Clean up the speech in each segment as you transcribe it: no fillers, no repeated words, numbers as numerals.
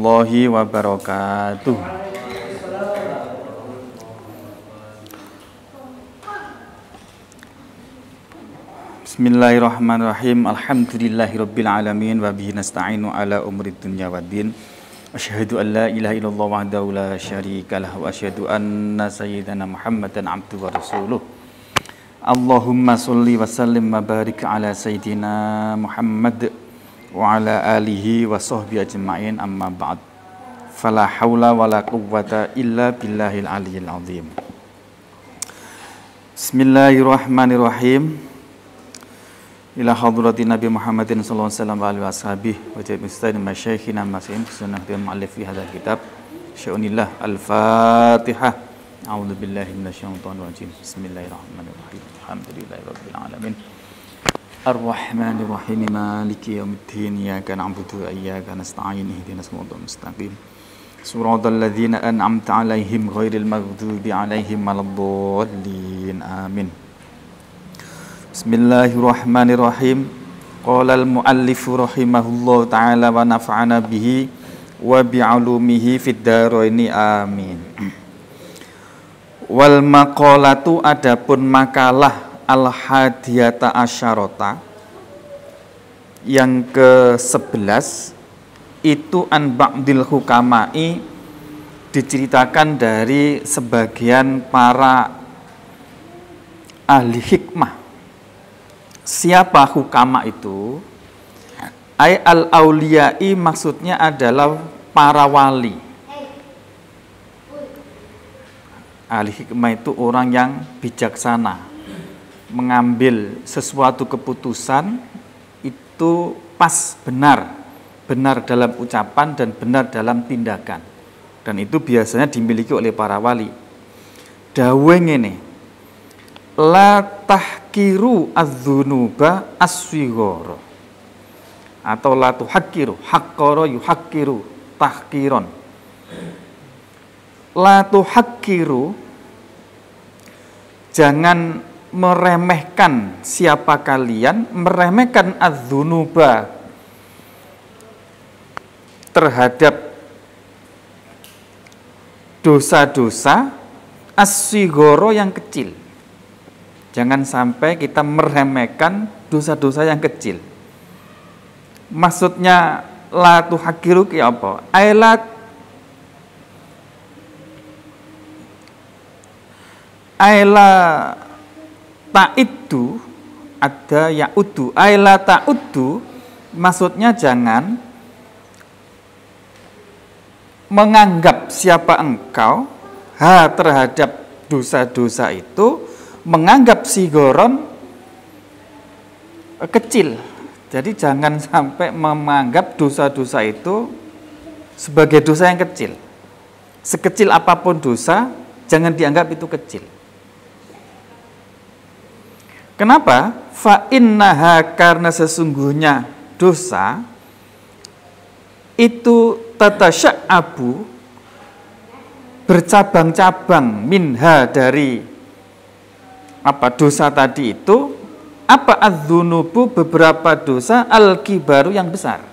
warahmatullahi wabarakatuh. Bismillahirrahmanirrahim. Alhamdulillahirabbil alamin wa bihi nasta'inu ala umuri dunya waddin. Asyhadu an la ilaha illallah wahdahu la syarikalah wa asyhadu anna sayyidana Muhammadan abduhu wa rasuluh. Allahumma sholli wa sallim wa barik ala sayyidina Muhammad wa ala alihi wa sahbihi ajma'in, amma ba'd. Fala haula wala quwwata illa billahil aliyyil azim. Bismillahirrahmanirrahim. Ila hadratin Nabi Muhammadin sallallahu alaihi wasallam wa alihi washabihi wa jami'i ustadz masyayikhina mas'in sunnah bil mu'allif fi hadzal kitab. Sya'unillah. Al-Fatihah. A'udzu billahi minasyaitonir rajim. Bismillahirrahmanirrahim. Alhamdulillahirabbil alamin. Ar-Rahmanir Rahim. Maliki yaumiddin. Iyyaka na'budu wa iyyaka nasta'in. Ihdinas siratal mustaqim. Shiratal ladzina an'amta 'alaihim ghairil maghdubi 'alaihim waladdallin. Amin. Bismillahirrahmanirrahim. Qala al-muallifu rahimahullahu ta'ala wa nafa'ana bihi wa bi'ulumihi fid dharaini. Amin. Wal maqalatu, adapun makalah al-hadiyata asyarota yang ke-11 itu an ba'dil hukama'i, diceritakan dari sebagian para ahli hikmah. Siapa hukama itu? Ay al-auliyai, maksudnya adalah para wali. Ahli hikmah itu orang yang bijaksana, mengambil sesuatu keputusan itu pas, benar dalam ucapan dan benar dalam tindakan, dan itu biasanya dimiliki oleh para wali. Dawe ngene, la tahkiru adzunuba aswigoro, atau la tuhakkiru, hakkoro yuhakkiru tahkiron. La tuhakkiru, jangan meremehkan, siapa kalian meremehkan adzunuba, terhadap dosa-dosa, as-sigoro, yang kecil. Jangan sampai kita meremehkan dosa-dosa yang kecil. Maksudnya la tuhakkiru ki apa? Aila ta'iddu, ada ya'uddu, aila ta'uddu, maksudnya jangan menganggap siapa engkau terhadap dosa-dosa itu, menganggap sigoron kecil. Jadi jangan sampai menganggap dosa-dosa itu sebagai dosa yang kecil. Sekecil apapun dosa, jangan dianggap itu kecil. Kenapa? Fa innaha, karena sesungguhnya dosa itu tatasya'abu, bercabang-cabang, minha, dari apa dosa tadi itu, apa adzunubu, beberapa dosa, al-kibaru, yang besar.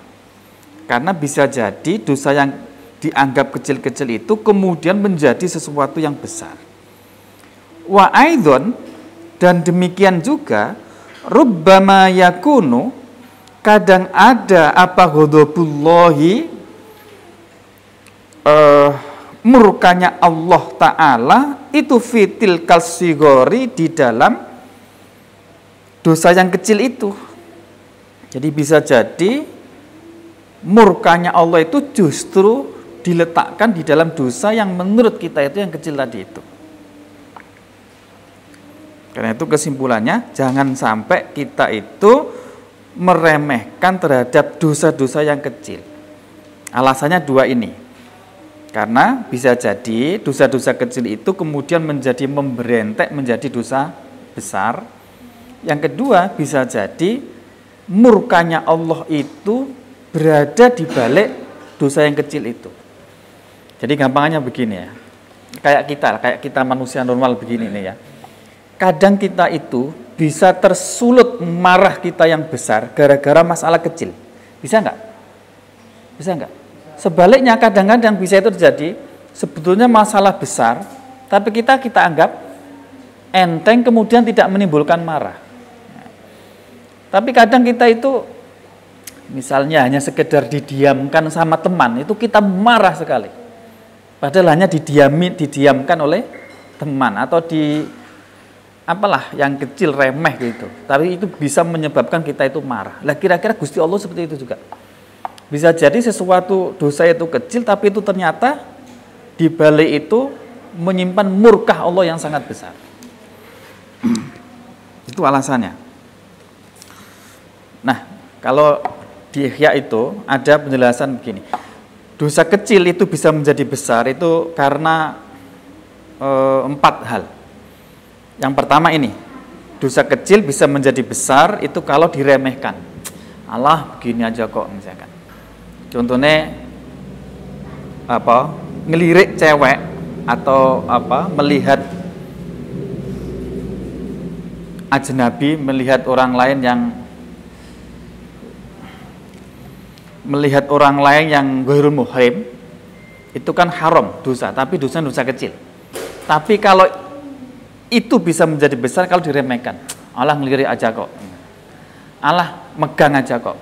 Karena bisa jadi dosa yang dianggap kecil-kecil itu kemudian menjadi sesuatu yang besar. Wa aidon, dan demikian juga rubbama yakunu, kadang ada apa ghadabullahi, murkanya Allah Ta'ala itu fitil kalsigori, di dalam dosa yang kecil itu. Jadi bisa jadi murkanya Allah itu justru diletakkan di dalam dosa yang menurut kita itu yang kecil tadi itu. Karena itu kesimpulannya, jangan sampai kita itu meremehkan terhadap dosa-dosa yang kecil. Alasannya dua ini. Karena bisa jadi dosa-dosa kecil itu kemudian menjadi memberentek menjadi dosa besar. Yang kedua, bisa jadi murkanya Allah itu berada di balik dosa yang kecil itu. Jadi gampangnya begini ya. Kayak kita manusia normal begini nih ya. Kadang kita itu bisa tersulut marah kita yang besar gara-gara masalah kecil. Bisa enggak? Bisa enggak? Sebaliknya kadang-kadang bisa itu terjadi, sebetulnya masalah besar, tapi kita anggap enteng kemudian tidak menimbulkan marah. Tapi kadang kita itu misalnya hanya sekedar didiamkan sama teman, itu kita marah sekali. Padahal hanya didiamkan oleh teman atau yang kecil remeh gitu. Tapi itu bisa menyebabkan kita itu marah. Lah kira-kira Gusti Allah seperti itu juga. Bisa jadi sesuatu dosa itu kecil, tapi itu ternyata di balik itu menyimpan murka Allah yang sangat besar. Itu alasannya. Nah, kalau di Ihya itu ada penjelasan begini. Dosa kecil itu bisa menjadi besar itu karena 4 hal. Yang pertama ini, dosa kecil bisa menjadi besar itu kalau diremehkan. Allah begini aja kok misalkan. Contohnya ngelirik cewek atau melihat ajnabi, melihat orang lain yang ghairul muhrim, itu kan haram dosa, tapi dosa kecil. Tapi kalau itu bisa menjadi besar kalau diremehkan. Allah ngelirik aja kok, Allah megang aja kok.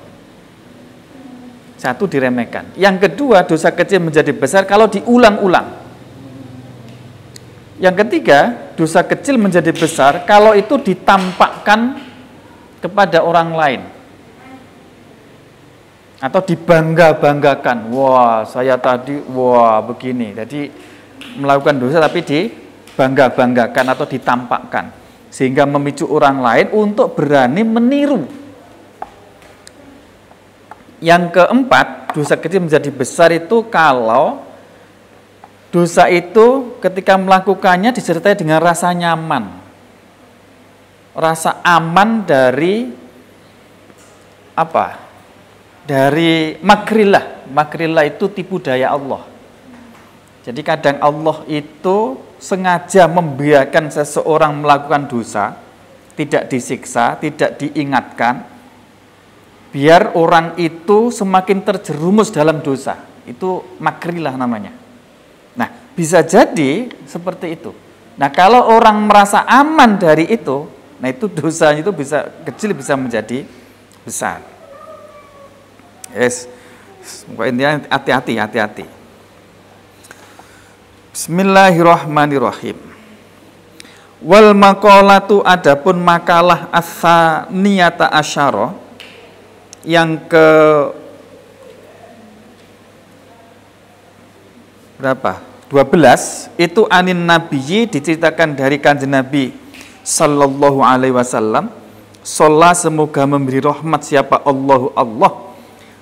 Satu, diremehkan. Yang kedua, dosa kecil menjadi besar kalau diulang-ulang. Yang ketiga, dosa kecil menjadi besar kalau itu ditampakkan kepada orang lain atau dibangga-banggakan. Wah, saya tadi begini. Jadi melakukan dosa tapi dibangga-banggakan atau ditampakkan, sehingga memicu orang lain untuk berani meniru. Yang keempat, dosa kecil menjadi besar itu kalau dosa itu ketika melakukannya disertai dengan rasa nyaman, rasa aman dari dari makrillah. Makrillah itu tipu daya Allah. Jadi kadang Allah itu sengaja membiarkan seseorang melakukan dosa, tidak disiksa, tidak diingatkan, biar orang itu semakin terjerumus dalam dosa. Itu makrillah namanya. Nah, bisa jadi seperti itu. Nah, kalau orang merasa aman dari itu, nah itu dosa itu bisa kecil bisa menjadi besar. Yes. Intinya hati-hati. Bismillahirrahmanirrahim. Wal maqalatu, adapun makalah ats-tsaniyata asyara yang ke berapa? 12 itu anin nabiyyi, diceritakan dari kanjeng Nabi sallallahu alaihi wasallam. Sholla, semoga memberi rahmat siapa Allah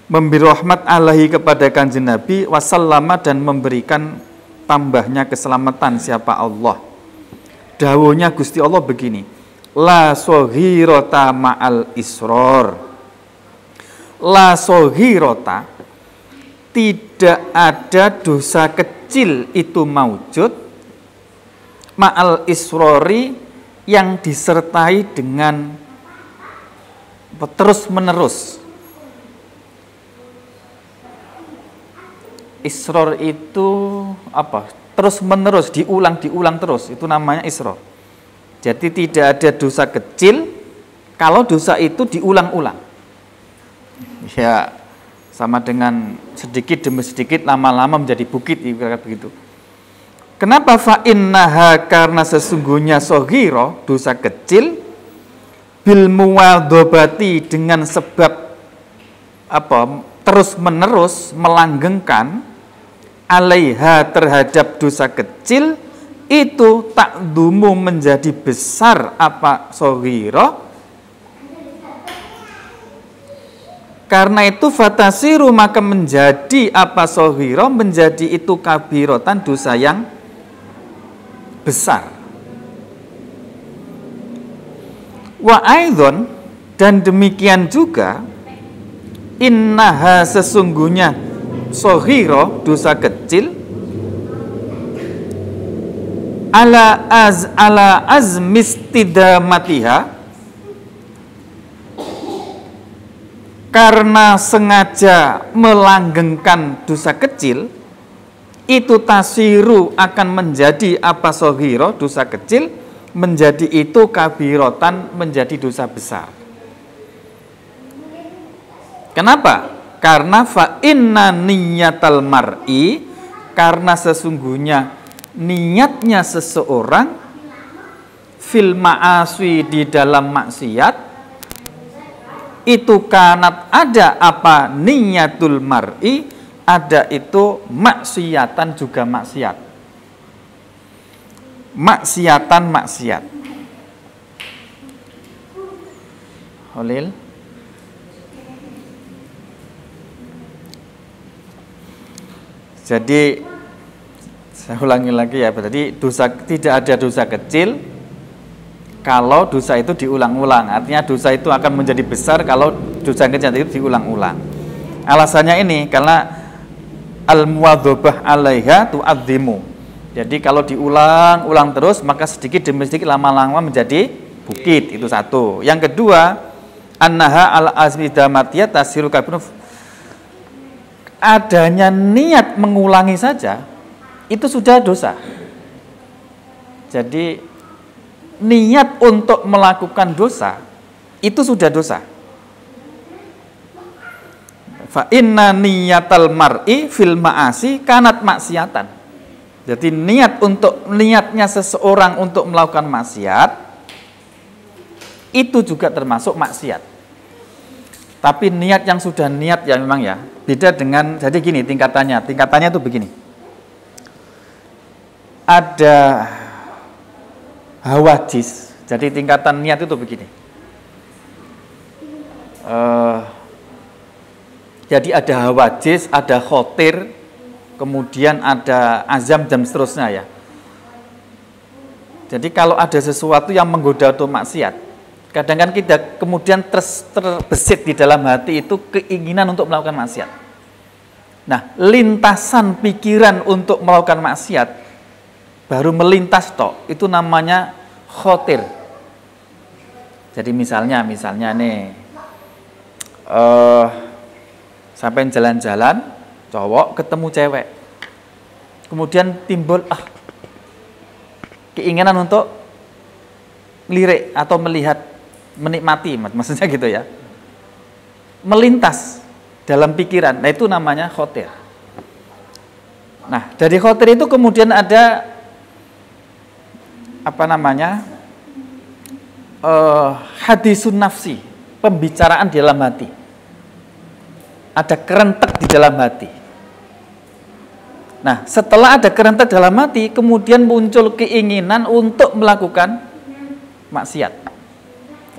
memberi rahmat alaihi kepada kanjeng Nabi, wasallama, dan memberikan tambahnya keselamatan siapa Allah. Dawuhnya Gusti Allah begini, la sohirota ma'al isror. La sohirota, tidak ada dosa kecil itu maujud ma'al isrori, yang disertai dengan terus menerus. Isror itu terus menerus, diulang terus, itu namanya isror. Jadi tidak ada dosa kecil kalau dosa itu diulang-ulang. Ya, sama dengan sedikit demi sedikit, lama-lama menjadi bukit, begitu. Kenapa? Fa'innaha, karena sesungguhnya soghiro, dosa kecil, bil muwadobati, dengan sebab terus menerus melanggengkan, alaiha, terhadap dosa kecil itu, takdumu, menjadi besar soghiro. Karena itu fatasiru, maka menjadi soghiro, menjadi itu kabirotan, dosa yang besar. Wa aidon, dan demikian juga, innaha, sesungguhnya soghiro, dosa kecil, ala azmistidamatiha, karena sengaja melanggengkan dosa kecil, itu tasiru akan menjadi apa sohiro, dosa kecil, menjadi itu kabirotan, menjadi dosa besar. Kenapa? Karena fa inna niyatal mar'i, karena sesungguhnya niatnya seseorang fil ma'aswi, di dalam maksiat, itu kanat ada apa niyatul mar'i, ada itu maksiatan juga maksiat, maksiatan maksiat. Holil, jadi saya ulangi lagi ya, berarti dosa, tidak ada dosa kecil kalau dosa itu diulang-ulang. Artinya dosa itu akan menjadi besar kalau dosa kecil itu diulang-ulang. Alasannya ini karena al-muwadzabah 'alaiha tu'azzimu. Jadi kalau diulang-ulang terus, maka sedikit demi sedikit lama-lama menjadi bukit. Itu satu. Yang kedua, annaha al-azmi damatiyah tasiru kabun. Adanya niat mengulangi saja itu sudah dosa. Jadi niat untuk melakukan dosa itu sudah dosa. Fa inna niyatal mar'i fil ma'asi kanat maksiatan. Jadi niatnya seseorang untuk melakukan maksiat itu juga termasuk maksiat. Tapi niat yang sudah niat ya memang ya beda dengan, jadi gini tingkatannya itu begini. Ada hawajis, jadi tingkatan niat itu begini. Jadi ada hawajis, ada khotir, kemudian ada azam dan seterusnya ya. Jadi kalau ada sesuatu yang menggoda untuk maksiat, kadang-kadang kita kemudian terbesit di dalam hati itu keinginan untuk melakukan maksiat. Nah, lintasan pikiran untuk melakukan maksiat baru melintas tok, itu namanya khotir. Jadi misalnya nih, sampai jalan-jalan, cowok ketemu cewek, kemudian timbul keinginan untuk lirik atau melihat, menikmati, maksudnya gitu ya, melintas dalam pikiran. Nah itu namanya khotir. Nah dari khotir itu kemudian ada hadisun nafsi, pembicaraan di dalam hati, ada kerentek di dalam hati. Nah setelah ada kerentek dalam hati, kemudian muncul keinginan untuk melakukan maksiat.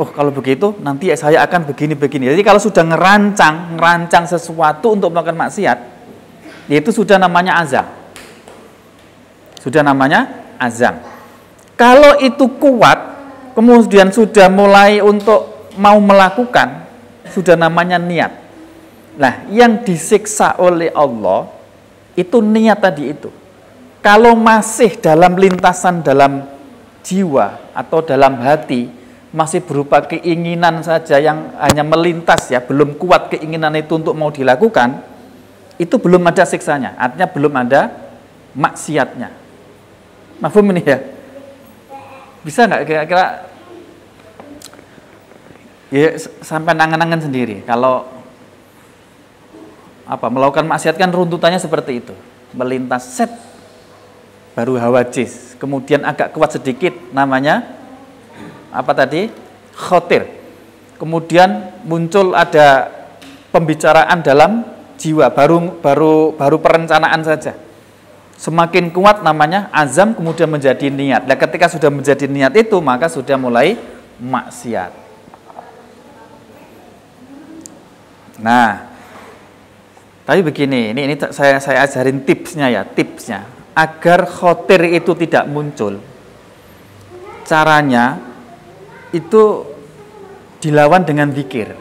Oh kalau begitu nanti saya akan begini-begini. Jadi kalau sudah ngerancang sesuatu untuk melakukan maksiat, itu sudah namanya azam. Kalau itu kuat, kemudian sudah mulai untuk mau melakukan, sudah namanya niat. Nah, yang disiksa oleh Allah itu niat tadi itu. Kalau masih dalam lintasan dalam jiwa atau dalam hati, masih berupa keinginan saja yang hanya melintas ya, belum kuat keinginan itu untuk mau dilakukan, itu belum ada siksanya, artinya belum ada maksiatnya. Mafhum ini ya? Bisa nggak kira-kira ya sampai nangan-nangan sendiri kalau melakukan maksiat kan runtutannya seperti itu, melintas set baru hawajis, kemudian agak kuat sedikit namanya khotir, kemudian muncul ada pembicaraan dalam jiwa, baru perencanaan saja. Semakin kuat namanya azam, kemudian menjadi niat. Nah, ketika sudah menjadi niat itu, maka sudah mulai maksiat. Nah, tapi begini, ini saya ajarin tipsnya ya, agar khotir itu tidak muncul. Caranya itu dilawan dengan zikir.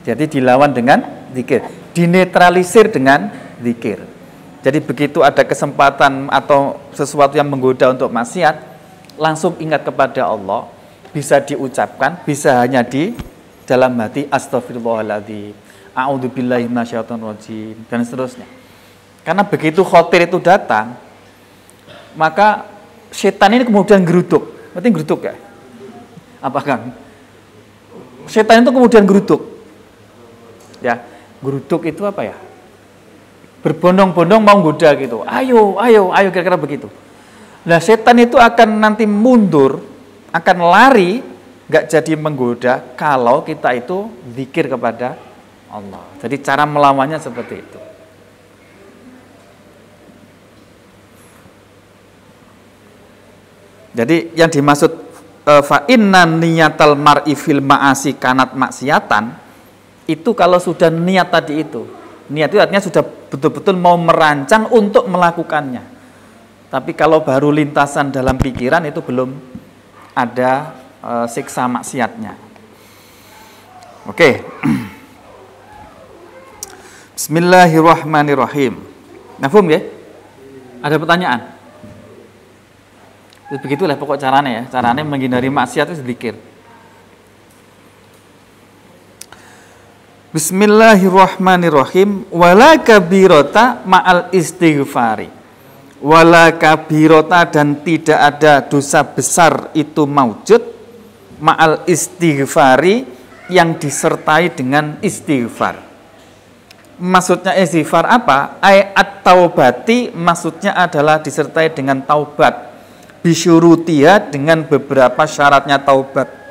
Jadi dilawan dengan zikir, dinetralisir dengan zikir. Jadi begitu ada kesempatan atau sesuatu yang menggoda untuk maksiat, langsung ingat kepada Allah, bisa diucapkan, bisa hanya dalam hati astagfirullahaladzim, a'udzubillahi minasyaitonirrajim, dan seterusnya. Karena begitu khotir itu datang, maka setan ini kemudian geruduk. Berarti geruduk ya? Apa Kang? Setan itu kemudian geruduk. Ya, geruduk itu apa ya? Berbondong-bondong mau goda gitu. Ayo, kira-kira begitu. Nah, setan itu akan nanti mundur, akan lari, nggak jadi menggoda kalau kita itu zikir kepada Allah. Jadi cara melawannya seperti itu. Jadi yang dimaksud fa inna niyatal mar'i fil ma'asi kanat maksiatan, itu kalau sudah niat tadi itu. Niat itu artinya sudah betul-betul mau merancang untuk melakukannya. Tapi kalau baru lintasan dalam pikiran itu belum ada siksa maksiatnya. Oke. Bismillahirrahmanirrahim. Nafhum ya? Ada pertanyaan? Begitulah pokok caranya ya. Caranya menghindari maksiat itu zikir. Bismillahirrahmanirrahim. Wala kabirota ma'al istighfari. Wala kabirota, dan tidak ada dosa besar itu maujud ma'al istighfari, yang disertai dengan istighfar. Maksudnya istighfar apa? Ayat taubati, maksudnya adalah disertai dengan taubat. Bisyurutiha, dengan beberapa syaratnya taubat.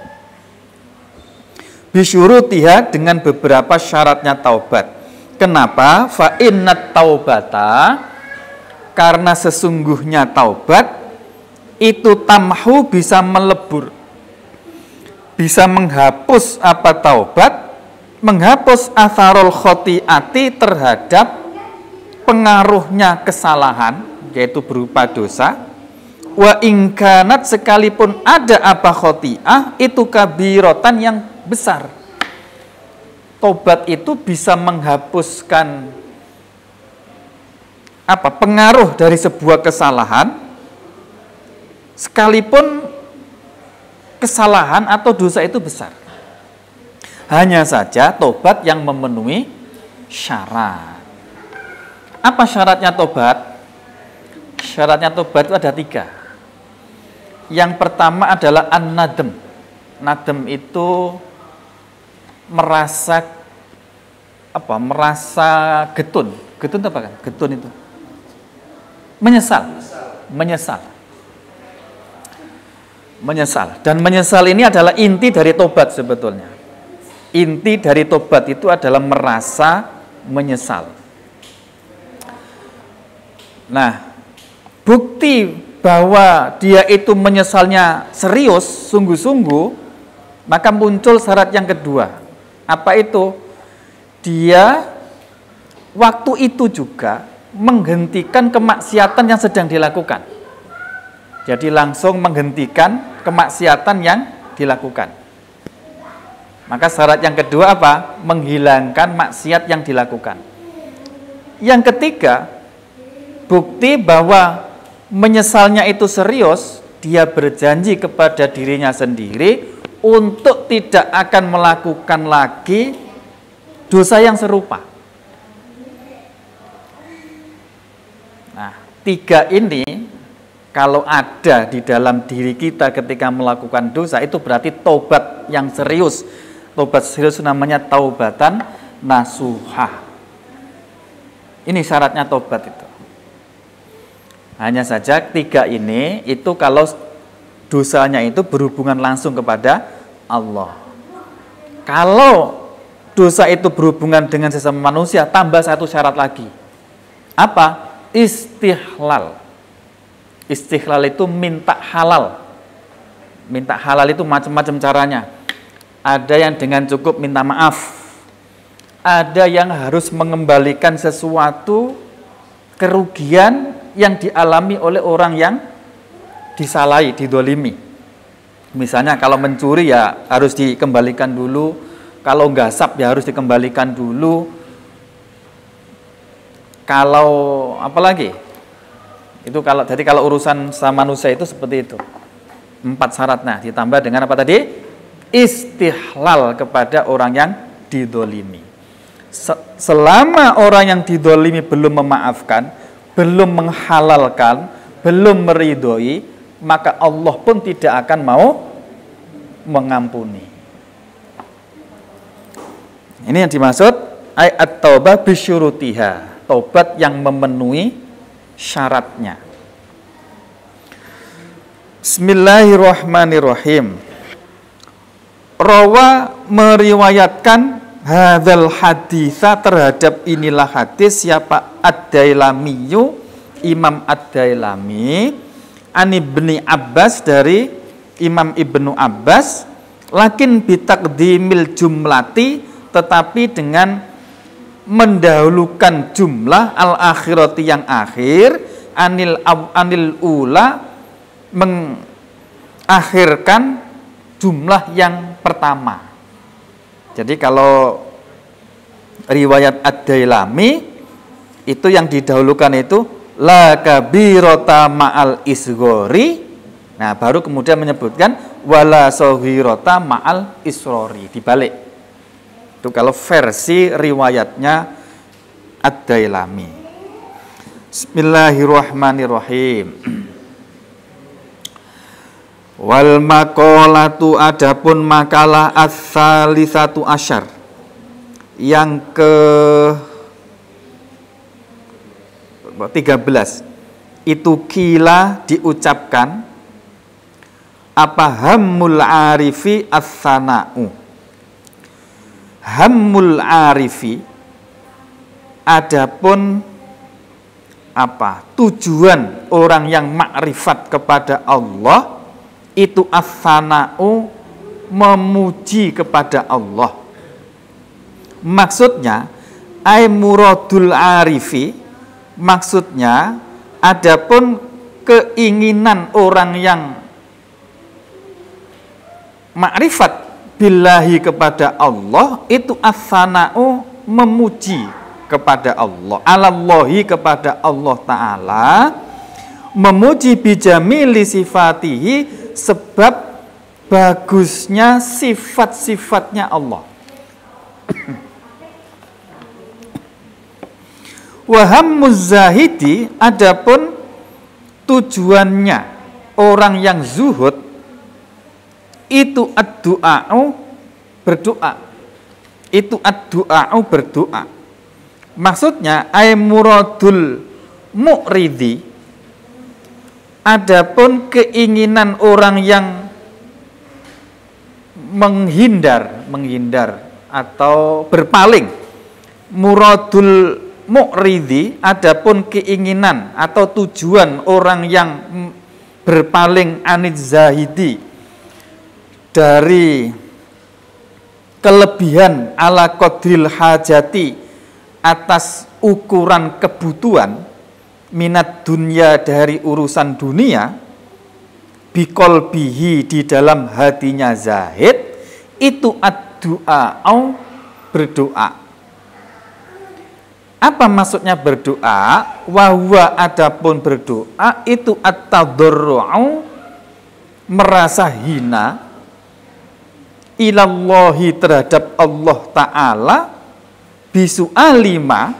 Bisyurutiha, dengan beberapa syaratnya taubat. Kenapa? Fa innat taubata, karena sesungguhnya taubat itu tamhu, bisa melebur, bisa menghapus apa taubat, menghapus atharul khotiati, terhadap pengaruhnya kesalahan, yaitu berupa dosa. Wa ingkanat, sekalipun ada apa khoti'ah, itu kabirotan, yang besar. Tobat itu bisa menghapuskan apa pengaruh dari sebuah kesalahan, sekalipun kesalahan atau dosa itu besar. Hanya saja tobat yang memenuhi syarat. Apa syaratnya tobat? Syaratnya tobat itu ada 3. Yang pertama adalah an-nadem. Nadem itu merasa apa? Merasa getun. Getun itu apa kan? Getun itu menyesal. Menyesal. Dan menyesal ini adalah inti dari tobat sebetulnya. Inti dari tobat itu adalah merasa menyesal. Nah, bukti bahwa dia itu menyesalnya serius, sungguh-sungguh, maka muncul syarat yang kedua. Apa itu? Dia waktu itu juga menghentikan kemaksiatan yang sedang dilakukan. Jadi langsung menghentikan kemaksiatan yang dilakukan. Maka syarat yang kedua apa? Menghilangkan maksiat yang dilakukan. Yang ketiga, bukti bahwa menyesalnya itu serius, dia berjanji kepada dirinya sendiri untuk tidak akan melakukan lagi dosa yang serupa. Nah, 3 ini kalau ada di dalam diri kita ketika melakukan dosa, itu berarti tobat yang serius. Tobat serius namanya taubatan nasuhah. Ini syaratnya tobat itu. Hanya saja 3 ini itu kalau dosanya itu berhubungan langsung kepada Allah. Kalau dosa itu berhubungan dengan sesama manusia, tambah 1 syarat lagi. Apa? Istihlal. Istihlal itu minta halal. Minta halal itu macam-macam caranya. Ada yang dengan cukup minta maaf. Ada yang harus mengembalikan sesuatu kerugian yang dialami oleh orang yang disalahi, didolimi. Misalnya kalau mencuri ya harus dikembalikan dulu, kalau gasap ya harus dikembalikan dulu. Kalau apa lagi? Itu kalau urusan sama manusia itu seperti itu. 4 syaratnya ditambah dengan apa tadi? istihlal kepada orang yang didolimi. Selama orang yang didolimi belum memaafkan, belum menghalalkan, belum meridhoi, maka Allah pun tidak akan mau mengampuni. Ini yang dimaksud ayat taubah bisyurutiha, taubat yang memenuhi syaratnya. Bismillahirrahmanirrahim. Rawa meriwayatkan hadzal haditsa terhadap inilah hadis siapa? Ad-Dailamiyu, Imam Ad-Dailami, an Ibni Abbas dari Imam Ibnu Abbas, lakin bitaqdimil jumlati, tetapi dengan mendahulukan jumlah al-akhirati yang akhir, anil ula, mengakhirkan jumlah yang pertama. Jadi kalau riwayat Ad-Dailami itu yang didahulukan itu la kabirota ma'al isghori. Nah, baru kemudian menyebutkan wala sohirota ma'al isrori. Dibalik. Itu kalau versi riwayatnya Ad-Dailami. Bismillahirrahmanirrahim. Wal maqalatu, adapun makalah ats-tsalisatu asyar, yang ke 13, itu kila diucapkan apa hammul arifi as-sana'u. Hammul arifi, adapun apa tujuan orang yang makrifat kepada Allah itu as-sana'u, memuji kepada Allah. Maksudnya ay muradul arifi, maksudnya adapun keinginan orang yang makrifat billahi kepada Allah itu as-sana'u, memuji kepada Allah, alallahi kepada Allah Ta'ala, memuji bijamili sifatihi, sebab bagusnya sifat-sifatnya Allah. Wahammuz zahidi, adapun tujuannya orang yang zuhud itu ad-du'a'u, berdoa. Itu ad-du'a'u, berdoa. Maksudnya ay muradul mu'ridi, adapun keinginan orang yang menghindar atau berpaling. Muradul mu'ridi, adapun keinginan atau tujuan orang yang berpaling anid zahidi, dari kelebihan ala qadril hajati, atas ukuran kebutuhan, minat dunia, dari urusan dunia, biqolbihi, di dalam hatinya zahid, itu ad-du'a'u, berdoa. Apa maksudnya berdoa? Wahwa, adapun berdoa itu at-tadarru'u, merasa hina, ilallahi, terhadap Allah Ta'ala, bisu'alima,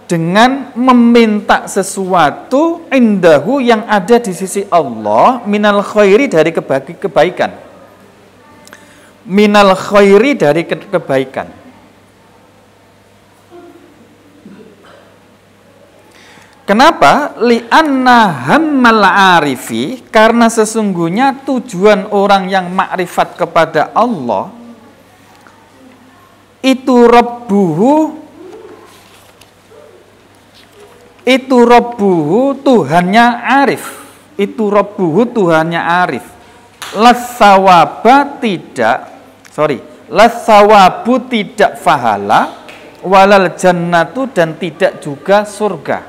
dengan meminta sesuatu indahu, yang ada di sisi Allah, minal khairi, dari kebaikan. Minal khairi, dari kebaikan. Kenapa? Li'anna hammal arifi, karena sesungguhnya tujuan orang yang makrifat kepada Allah itu rabbuhu, Tuhannya arif. Itu rabbuhu, Tuhannya arif. Lasawabu, tidak fahala, walal jannatu, dan tidak juga surga.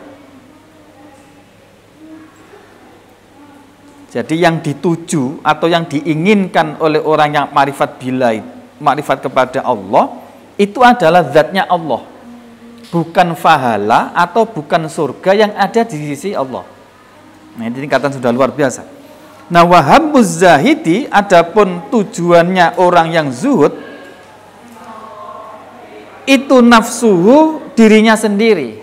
Jadi yang dituju atau yang diinginkan oleh orang yang makrifat kepada Allah itu adalah zatnya Allah, bukan fahala atau bukan surga yang ada di sisi Allah. Nah, ini tingkatan sudah luar biasa. Nah, wahabbuz zahidi, adapun tujuannya orang yang zuhud itu nafsuhu, dirinya sendiri.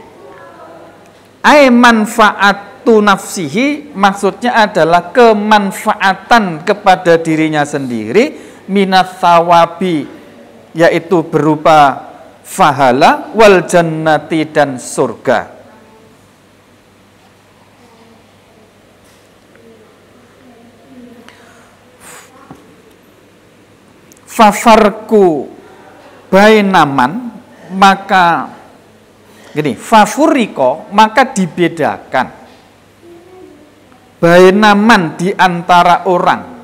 Ai manfaatu nafsihi, maksudnya adalah kemanfaatan kepada dirinya sendiri, minats thawabi, yaitu berupa fahala, wal jannati, dan surga. Fafarku bainaman, maka gini, fafuriko, maka dibedakan bainaman, di antara orang,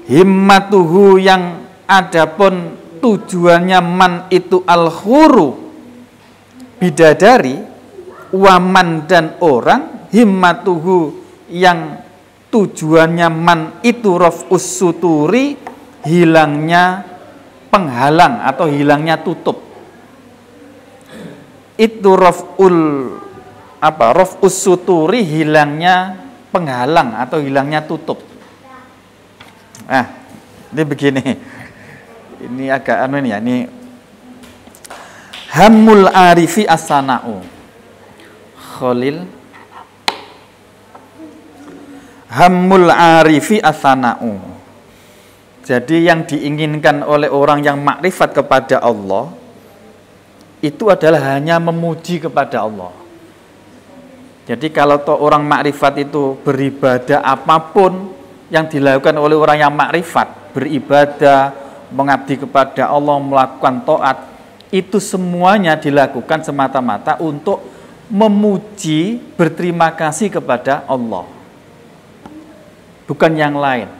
himmatuhu, yang adapun tujuannya man itu al-khuru, bidadari, waman, dan orang, himmatuhu, yang tujuannya man itu raf'us suturi, hilangnya penghalang atau hilangnya tutup. Itu raf'us suturi, hilangnya penghalang atau hilangnya tutup. Nah, ini begini. Ini agak ini ya, ini hammul arifi as-sana'u. Khalil, hammul arifi as-sana'u. Jadi yang diinginkan oleh orang yang makrifat kepada Allah itu adalah hanya memuji kepada Allah. Jadi kalau orang makrifat itu beribadah, apapun yang dilakukan oleh orang yang makrifat, beribadah, mengabdi kepada Allah, melakukan taat, itu semuanya dilakukan semata-mata untuk memuji, berterima kasih kepada Allah, bukan yang lain.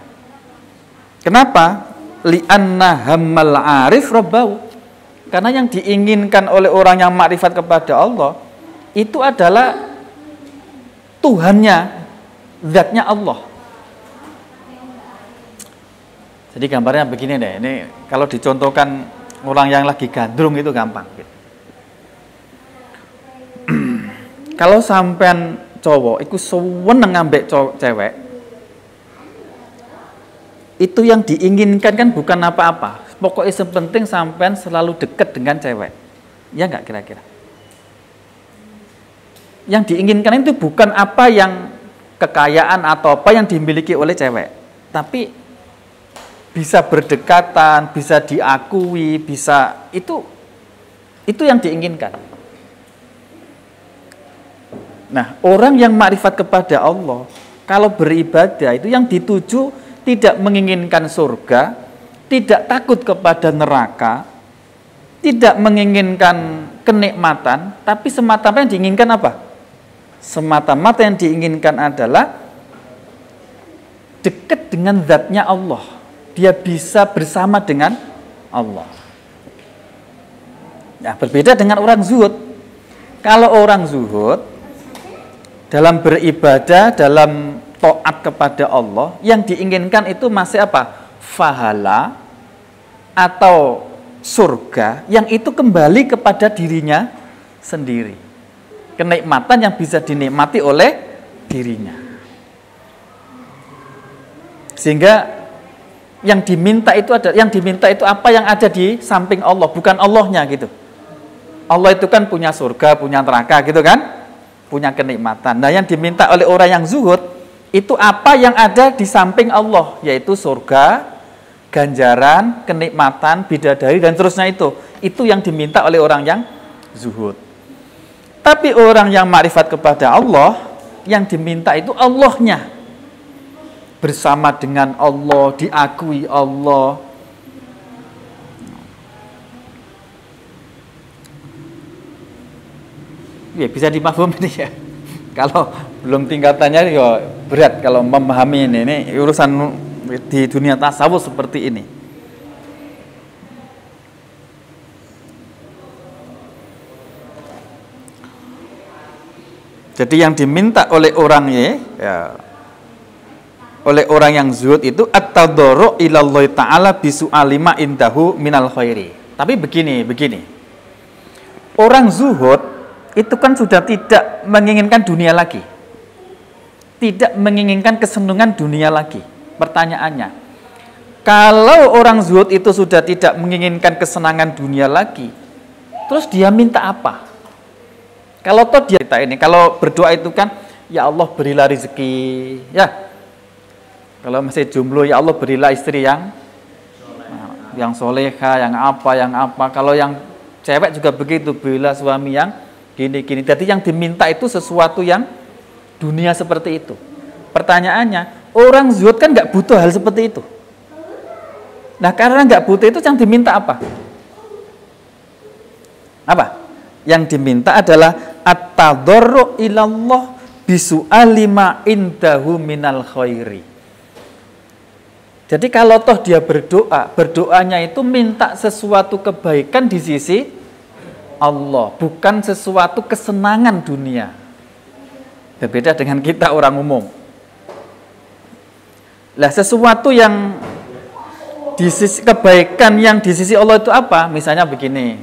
Kenapa? Li'anna hammal arif rabbahu. Karena yang diinginkan oleh orang yang makrifat kepada Allah itu adalah Tuhannya, zatnya Allah. Jadi gambarnya begini deh, ini kalau dicontohkan orang yang lagi gandrung itu gampang. Kalau sampean cowok itu seneng ngambek cewek, itu yang diinginkan kan bukan apa-apa. Pokoknya sepenting sampean selalu dekat dengan cewek. Ya enggak kira-kira? Yang diinginkan itu bukan apa yang kekayaan atau apa yang dimiliki oleh cewek, tapi bisa berdekatan, bisa diakui, bisa itu yang diinginkan. Nah, orang yang makrifat kepada Allah kalau beribadah itu yang dituju tidak menginginkan surga, tidak takut kepada neraka, tidak menginginkan kenikmatan, tapi semata-mata yang diinginkan apa? Semata-mata yang diinginkan adalah dekat dengan zatnya Allah. Dia bisa bersama dengan Allah. Nah, berbeda dengan orang zuhud. Kalau orang zuhud dalam beribadah, dalam taat kepada Allah, yang diinginkan itu masih apa? Fahala atau surga, yang itu kembali kepada dirinya sendiri. Kenikmatan yang bisa dinikmati oleh dirinya. Sehingga yang diminta itu apa yang ada di samping Allah, bukan Allahnya gitu. Allah itu kan punya surga, punya neraka gitu kan? Punya kenikmatan. Nah, yang diminta oleh orang yang zuhud itu apa yang ada di samping Allah, yaitu surga, ganjaran, kenikmatan, bidadari, dan terusnya itu. Itu yang diminta oleh orang yang zuhud. Tapi orang yang makrifat kepada Allah, yang diminta itu Allahnya. Bersama dengan Allah, diakui Allah. Ya, bisa dipahami ini ya. Kalau belum tingkatannya ya berat kalau memahami ini urusan di dunia tasawuf seperti ini. Jadi yang diminta oleh orang oleh orang yang zuhud itu at-tadarru ilallahi ta'ala bisu'alima indahu minal khairi. Tapi begini. Orang zuhud itu kan sudah tidak menginginkan dunia lagi. tidak menginginkan kesenangan dunia lagi. Pertanyaannya, kalau orang zuhud itu sudah tidak menginginkan kesenangan dunia lagi, terus dia minta apa? Kalau toh dia ini, kalau berdoa itu kan, ya Allah berilah rezeki, ya. Kalau masih jomblo, ya Allah berilah istri yang soleha, yang apa. Kalau yang cewek juga begitu, berilah suami yang gini-gini. Jadi yang diminta itu sesuatu yang dunia seperti itu. Pertanyaannya, orang zuhud kan nggak butuh hal seperti itu. Nah, karena nggak butuh itu, yang diminta apa? Apa? Yang diminta adalah at-tadarru ilallah bisu'ali ma indahu minal khairi. Jadi kalau toh dia berdoa, berdoanya itu minta sesuatu kebaikan di sisi Allah, bukan sesuatu kesenangan dunia. Berbeda dengan kita orang umum. Lah, sesuatu yang di sisi kebaikan yang di sisi Allah itu apa? Misalnya begini,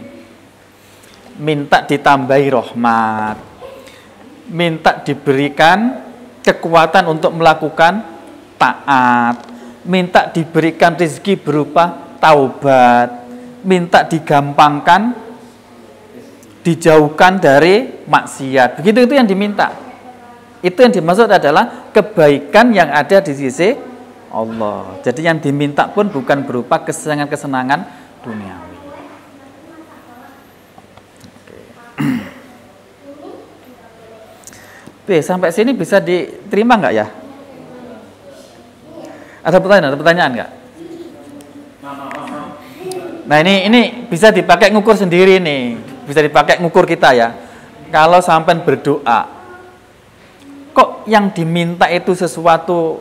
minta ditambahi rahmat, minta diberikan kekuatan untuk melakukan taat, minta diberikan rezeki berupa taubat, minta digampangkan, dijauhkan dari maksiat. Begitu, itu yang diminta. Itu yang dimaksud adalah kebaikan yang ada di sisi Allah. Jadi yang diminta pun bukan berupa kesenangan-kesenangan duniawi. Oke. Sampai sini bisa diterima nggak ya? Ada pertanyaan nggak? Nah, ini bisa dipakai ngukur sendiri nih, bisa dipakai ngukur kita ya. Kalau sampai berdoa, kok yang diminta itu sesuatu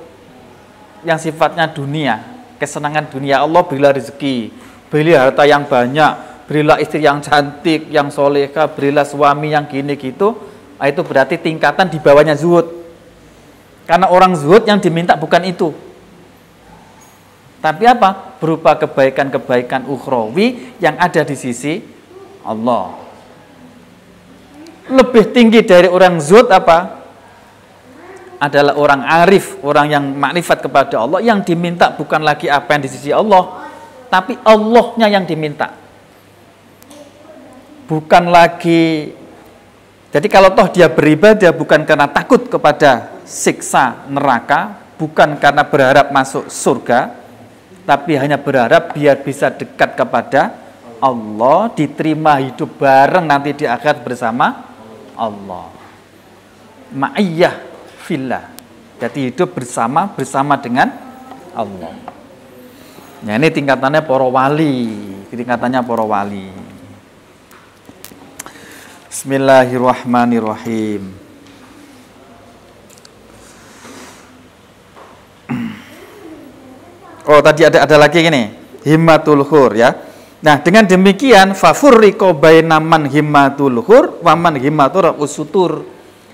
yang sifatnya dunia, kesenangan dunia. Allah berilah rezeki, berilah harta yang banyak, berilah istri yang cantik, yang soleha, berilah suami yang gini gitu. Nah, itu berarti tingkatan di bawahnya zuhud. Karena orang zuhud yang diminta bukan itu, tapi apa? Berupa kebaikan-kebaikan ukhrawi yang ada di sisi Allah. Lebih tinggi dari orang zuhud apa? Adalah orang arif, orang yang makrifat kepada Allah, yang diminta bukan lagi apa yang di sisi Allah, tapi Allahnya yang diminta. Bukan lagi, jadi kalau toh dia beribadah bukan karena takut kepada siksa neraka, bukan karena berharap masuk surga, tapi hanya berharap biar bisa dekat kepada Allah, diterima hidup bareng nanti di akhirat bersama Allah. Ma'iyah fillah, jadi hidup bersama dengan Allah. Ya, ini tingkatannya para wali, Bismillahirrahmanirrahim. Oh, tadi ada lagi gini, himmatul khur ya. Nah, dengan demikian fafurriqo baina man himmatul khur wa man himmatur usutur.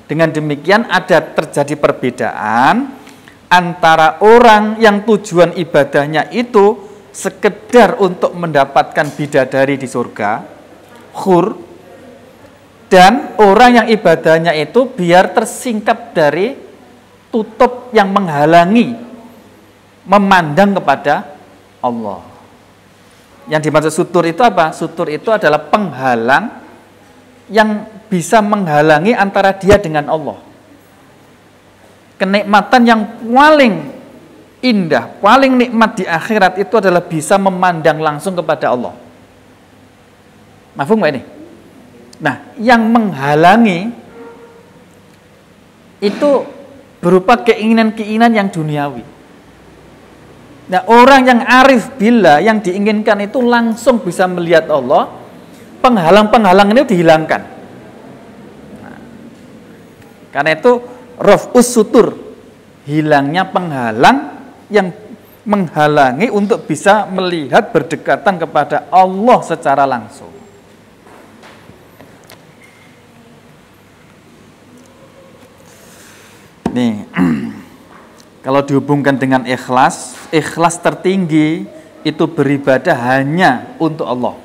Dengan demikian ada terjadi perbedaan antara orang yang tujuan ibadahnya itu sekedar untuk mendapatkan bidadari di surga, khur, dan orang yang ibadahnya itu biar tersingkap dari tutup yang menghalangi memandang kepada Allah. Yang dimaksud sutur itu apa? Sutur itu adalah penghalang yang bisa menghalangi antara dia dengan Allah. Kenikmatan yang paling indah, paling nikmat di akhirat itu adalah bisa memandang langsung kepada Allah. Mafhum nggak ini? Nah, yang menghalangi itu berupa keinginan-keinginan yang duniawi. Nah, orang yang arif billah yang diinginkan itu langsung bisa melihat Allah, penghalang-penghalang ini dihilangkan. Nah, karena itu raf'us sutur, hilangnya penghalang yang menghalangi untuk bisa melihat berdekatan kepada Allah secara langsung. Nih, kalau dihubungkan dengan ikhlas, ikhlas tertinggi itu beribadah hanya untuk Allah,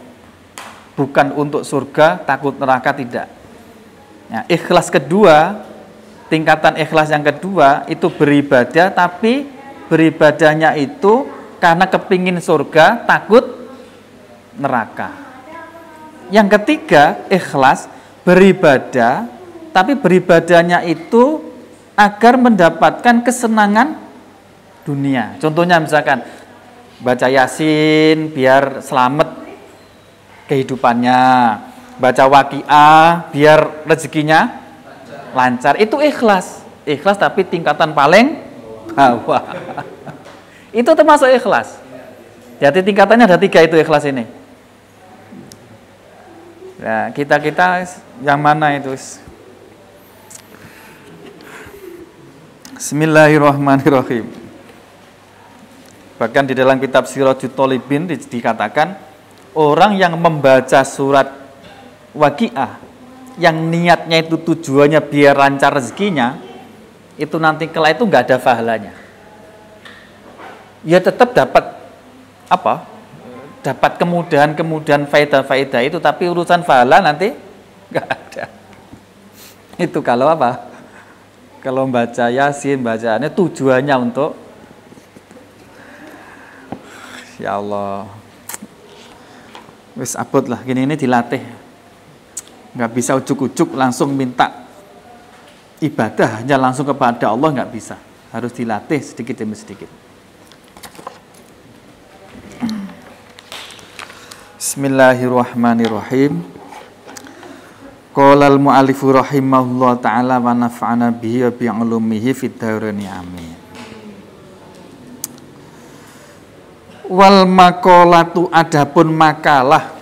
bukan untuk surga, takut neraka, tidak. Ya, ikhlas kedua tingkatan ikhlas yang kedua itu beribadah, tapi beribadahnya itu karena kepingin surga, takut neraka. Yang ketiga, ikhlas beribadah, tapi beribadahnya itu agar mendapatkan kesenangan dunia. Contohnya misalkan baca Yasin biar selamat kehidupannya, baca Waqiah biar rezekinya lancar. Itu ikhlas. Ikhlas tapi tingkatan paling bawah. Itu termasuk ikhlas. Jadi tingkatannya ada 3 itu ikhlas ini. Nah, kita yang mana itu? Bismillahirrahmanirrahim. Bahkan di dalam kitab Sirajut Thalibin dikatakan orang yang membaca surat Waqiah yang niatnya itu tujuannya biar lancar rezekinya, itu nanti kelak itu nggak ada pahalanya. Ya tetap dapat apa? Dapat kemudahan faedah itu, tapi urusan pahala nanti nggak ada. Itu kalau apa? Kalau baca Yasin, bacaannya tujuannya untuk ya Allah. Wis abot lah, gini ini dilatih. Nggak bisa ujuk-ujuk langsung minta ibadah hanya langsung kepada Allah, nggak bisa. Harus dilatih sedikit demi sedikit. Bismillahirrahmanirrahim. Qala al-mu'allifu rahimahullah ta'ala wa nafa'ana bihi wa bi'ulumihi fid dharaini amin. Wal maqalatu, adapun makalah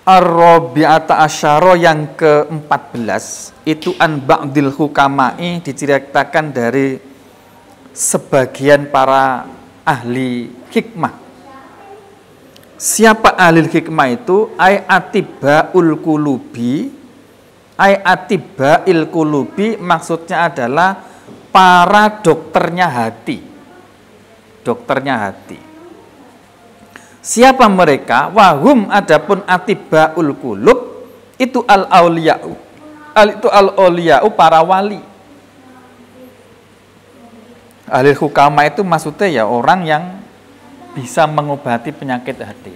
ar-rabi'ata asyara yang ke-14 itu an ba'dil hukama'i, diceritakan dari sebagian para ahli hikmah. Siapa ahli hikmah itu? Ai atibaul qulubi. Ai atibail qulubi maksudnya adalah para dokternya hati. Dokternya hati. Siapa mereka? Wahum, adapun atibaul qulub itu al-auliya'u. Itu al-auliya'u, para wali. Ahli hukama itu maksudnya ya orang yang bisa mengobati penyakit hati.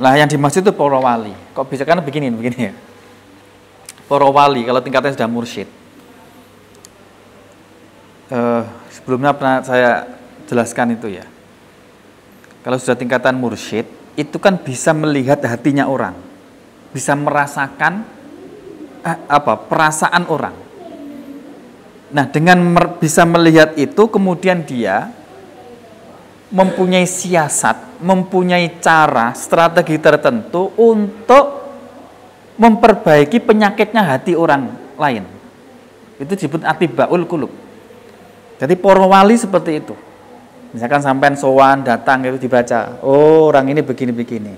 Lah yang dimaksud itu para wali. Kok bisa kan begini ya? Para wali kalau tingkatnya sudah mursyid. Sebelumnya pernah saya jelaskan itu ya. Kalau sudah tingkatan mursyid, itu kan bisa melihat hatinya orang, bisa merasakan perasaan orang. Nah, dengan bisa melihat itu, kemudian dia mempunyai siasat, mempunyai cara, strategi tertentu untuk memperbaiki penyakitnya hati orang lain. Itu disebut atibaul qulub. Jadi para wali seperti itu. Misalkan sampean sowan datang itu dibaca, oh orang ini begini-begini.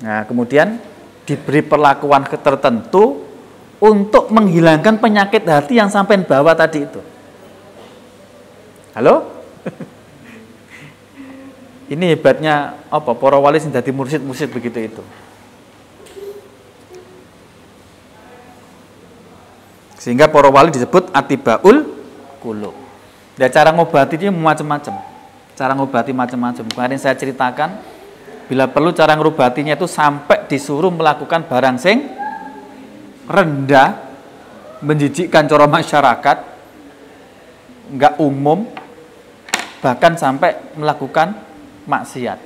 Nah, kemudian diberi perlakuan tertentu untuk menghilangkan penyakit hati yang sampean bawa tadi itu. Halo? Ini hebatnya apa? Para wali sing dadi mursyid-mursyid begitu itu. Sehingga para wali disebut atibaul qulub. Dan cara ngobatinya macam-macam. Cara ngobati macam-macam. Kemarin saya ceritakan, bila perlu cara ngobatinya itu sampai disuruh melakukan barang sing rendah, menjijikkan cara masyarakat, enggak umum, bahkan sampai melakukan maksiat.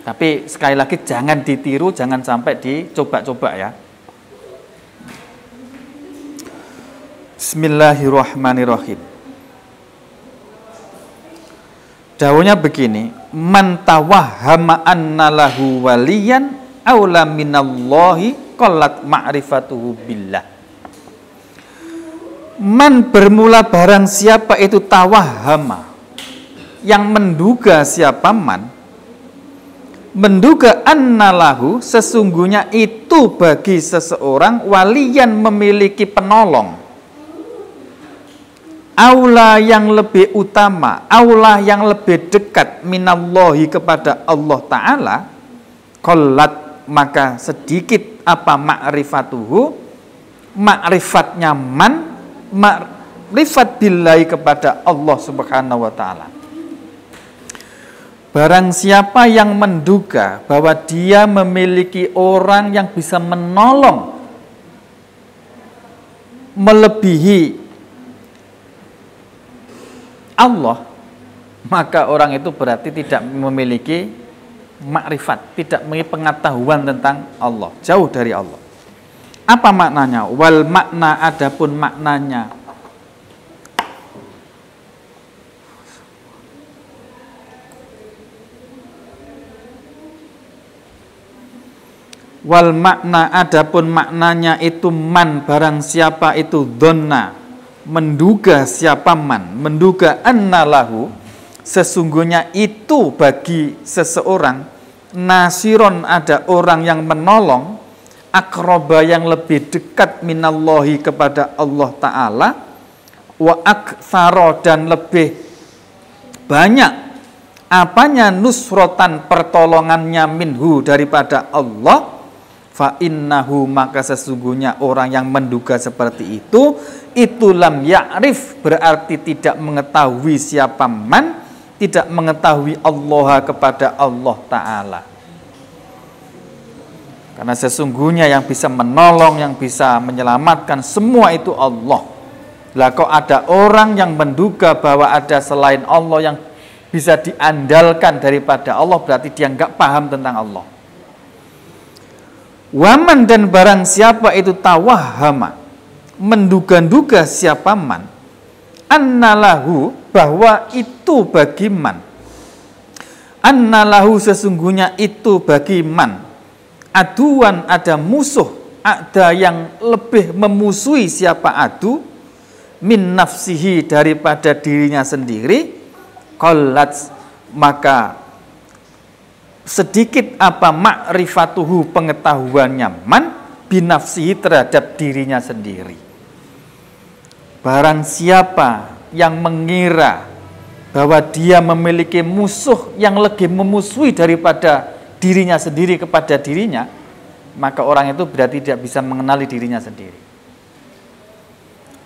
Tapi sekali lagi jangan ditiru, jangan sampai dicoba-coba ya. Bismillahirrahmanirrahim. Dawuhnya begini, man tawahhama anna lahu waliyan aula minallahi qallat ma'rifatuhu billah. Man bermula barang siapa itu tawahhama, yang menduga siapa man, menduga annalahu sesungguhnya itu bagi seseorang waliyan memiliki penolong. aula yang lebih utama, aula yang lebih dekat minallahi kepada Allah Ta'ala, qallat maka sedikit apa ma'rifatuhu, ma'rifatnya man, ma'rifat billahi kepada Allah Subhanahu wa Ta'ala. Barang siapa yang menduga bahwa dia memiliki orang yang bisa menolong melebihi Allah, maka orang itu berarti tidak memiliki makrifat, tidak memiliki pengetahuan tentang Allah, jauh dari Allah. Apa maknanya? Wal makna, adapun maknanya, wal makna, adapun maknanya itu man, barang siapa itu donna, menduga siapa man, menduga annalahu, sesungguhnya itu bagi seseorang, nasiron ada orang yang menolong, akroba yang lebih dekat minallahi kepada Allah Ta'ala, wa aktsaro dan lebih banyak apanya nusrotan pertolongannya minhu daripada Allah, fa innahu maka sesungguhnya orang yang menduga seperti itu lam ya'rif berarti tidak mengetahui siapa man, tidak mengetahui Allah kepada Allah Ta'ala. Karena sesungguhnya yang bisa menolong, yang bisa menyelamatkan semua itu Allah. Lah kok ada orang yang menduga bahwa ada selain Allah yang bisa diandalkan daripada Allah, berarti dia nggak paham tentang Allah. Waman dan barang siapa itu tawahhama, menduga-duga siapa man, annalahu bahwa itu bagi man, annalahu sesungguhnya itu bagi man, aduan ada musuh, ada yang lebih memusuhi siapa adu, min nafsihi daripada dirinya sendiri, qallat maka sedikit apa ma'rifatuhu pengetahuannya man binafsihi terhadap dirinya sendiri. Barang siapa yang mengira bahwa dia memiliki musuh yang lebih memusuhi daripada dirinya sendiri kepada dirinya, maka orang itu berarti tidak bisa mengenali dirinya sendiri.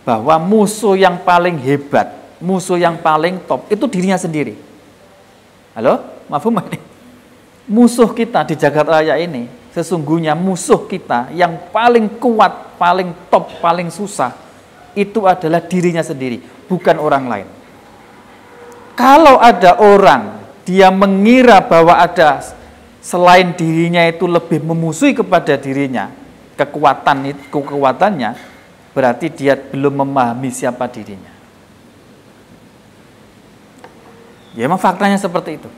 Bahwa musuh yang paling hebat, musuh yang paling top itu dirinya sendiri. Halo? Mafhum ini? Musuh kita di Jakarta Raya ini, sesungguhnya musuh kita yang paling kuat, paling top, paling susah, itu adalah dirinya sendiri, bukan orang lain. Kalau ada orang, dia mengira bahwa ada selain dirinya itu lebih memusuhi kepada dirinya, kekuatannya, berarti dia belum memahami siapa dirinya. Ya memang faktanya seperti itu.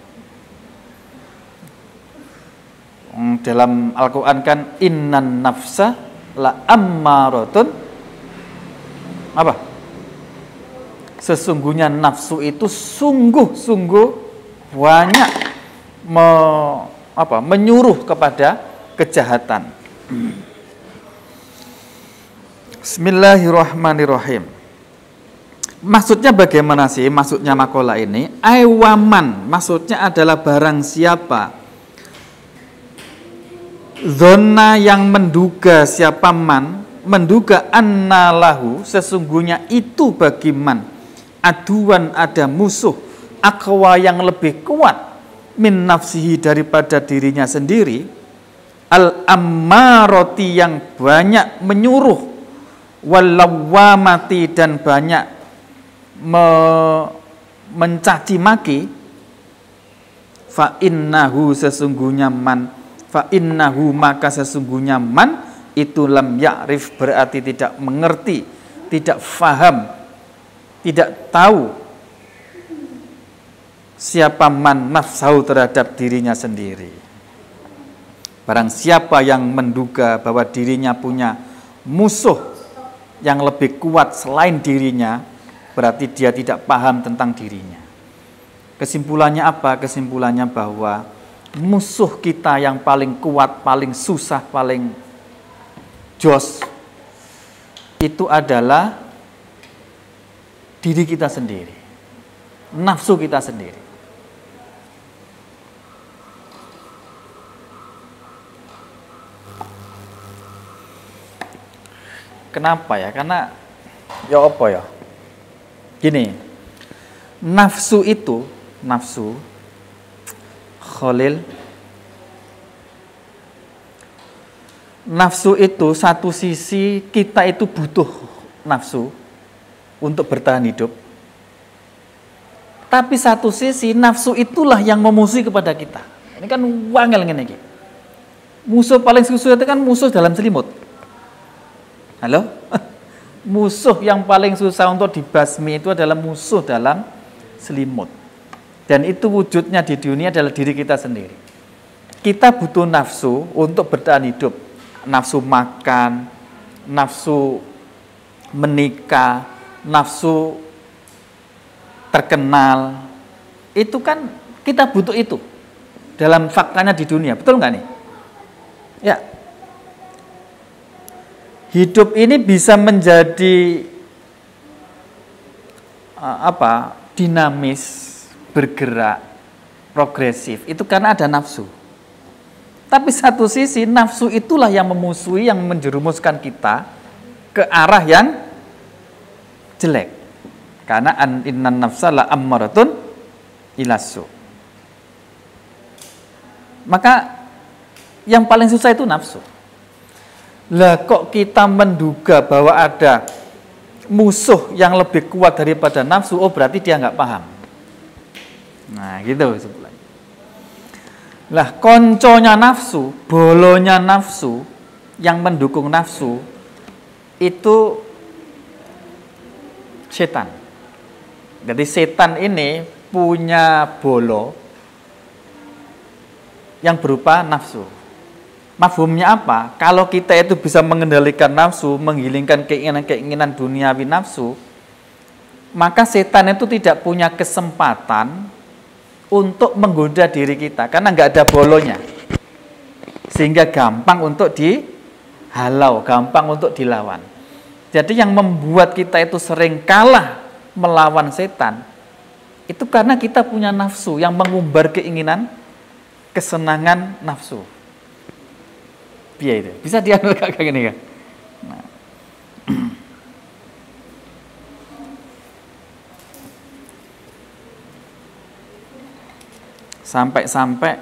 Dalam Al-Quran kan innan nafsa la ammaratun apa? Sesungguhnya nafsu itu sungguh-sungguh banyak menyuruh kepada kejahatan. Bismillahirrahmanirrahim. Maksudnya bagaimana sih? Maksudnya makalah ini aiwaman, maksudnya adalah barang siapa zona yang menduga siapa man, menduga annalahu sesungguhnya itu bagi man, aduan ada musuh, akwa yang lebih kuat, min nafsihi daripada dirinya sendiri, al ammaroti yang banyak menyuruh, walawamati dan banyak mencaci maki, fa innahu sesungguhnya man, fa innahu maka sesungguhnya man itu lam ya'rif berarti tidak mengerti, tidak faham, tidak tahu siapa man nafsahu terhadap dirinya sendiri. Barang siapa yang menduga bahwa dirinya punya musuh yang lebih kuat selain dirinya, berarti dia tidak paham tentang dirinya. Kesimpulannya apa? Kesimpulannya bahwa musuh kita yang paling kuat, paling susah, paling jos itu adalah diri kita sendiri, nafsu kita sendiri. Kenapa ya? Karena ya apa ya? Gini, nafsu itu, nafsu Khalil, nafsu itu satu sisi kita itu butuh nafsu untuk bertahan hidup. Tapi satu sisi nafsu itulah yang memusuhi kepada kita. Ini kan wangel ngene iki. Musuh paling susah itu kan musuh dalam selimut. Halo? Musuh yang paling susah untuk dibasmi itu adalah musuh dalam selimut. Dan itu wujudnya di dunia adalah diri kita sendiri. Kita butuh nafsu untuk bertahan hidup. Nafsu makan, nafsu menikah, nafsu terkenal. Itu kan kita butuh itu dalam faktanya di dunia. Betul nggak nih? Ya. Hidup ini bisa menjadi dinamis, bergerak, progresif. Itu karena ada nafsu. Tapi satu sisi nafsu itulah yang memusuhi, yang menjerumuskan kita ke arah yang jelek. Karena innan nafsa la ammaratun ilasu. Maka yang paling susah itu nafsu. Lah kok kita menduga bahwa ada musuh yang lebih kuat daripada nafsu, oh berarti dia nggak paham. Nah gitu sebenarnya. Lah konconya nafsu, bolonya nafsu, yang mendukung nafsu, itu setan. Jadi setan ini punya bolo yang berupa nafsu. Mafhumnya apa? Kalau kita itu bisa mengendalikan nafsu, menghilangkan keinginan-keinginan duniawi nafsu, maka setan itu tidak punya kesempatan untuk menggoda diri kita, karena nggak ada bolonya. Sehingga gampang untuk dihalau, gampang untuk dilawan. Jadi yang membuat kita itu sering kalah melawan setan, itu karena kita punya nafsu yang mengumbar keinginan, kesenangan nafsu. Piye itu? Bisa diambil kayak gini kan? Nah. Sampai-sampai